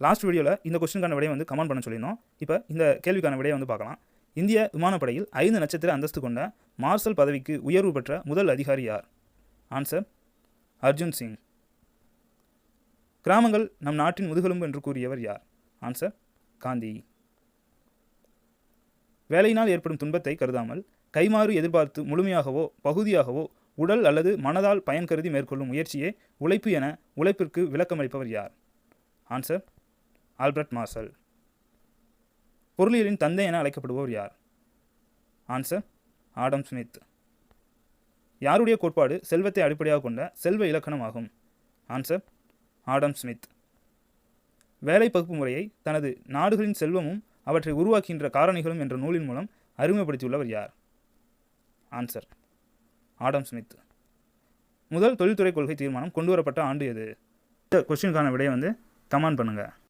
Last வீடியோவில் இந்த கொஸ்டினுக்கான விடையை வந்து கமெண்ட் பண்ண சொல்லியிருந்தோம். இப்போ இந்த கேள்விக்கான விடையை வந்து பார்க்கலாம். இந்திய விமானப்படையில் 5 நட்சத்திர அந்தஸ்து கொண்ட மார்ஷல் பதவிக்கு உயர்வு பெற்ற முதல் அதிகாரி யார்? ஆன்சர் அர்ஜுன் சிங். கிராமங்கள் நம் நாட்டின் முதுகெலும்பு என்று கூறியவர் யார்? ஆன்சர் காந்தி. வேலையினால் ஏற்படும் துன்பத்தை கருதாமல் கைமாறு எதிர்பார்த்து முழுமையாகவோ பகுதியாகவோ உடல் அல்லது மனதால் பயன் கருதி மேற்கொள்ளும் முயற்சியே உழைப்பு என உழைப்பிற்கு விளக்கமளிப்பவர் யார்? Answer Albert marshal. பொருளியலின் தந்தை என அழைக்கப்படுபவர் யார்? Answer Adam Smith. யாருடைய கோட்பாடு செல்வத்தை அடிப்படையாக கொண்ட செல்வ இலக்கணம் ஆகும்? Answer Adam Smith. வேலை பகுப்பு முறையை தனது நாடுகளின் செல்வமும் அவற்றை உருவாக்குகின்ற காரணிகளும் என்ற நூலின் மூலம் அறிமுகப்படுத்தியுள்ளவர் யார்? Answer Adam Smith. முதல் தொழில்துறை கொள்கை தீர்மானம் கொண்டு வரப்பட்ட ஆண்டு எது? இந்த கொஸ்டினுக்கான விடையை வந்து கமெண்ட் பண்ணுங்கள்.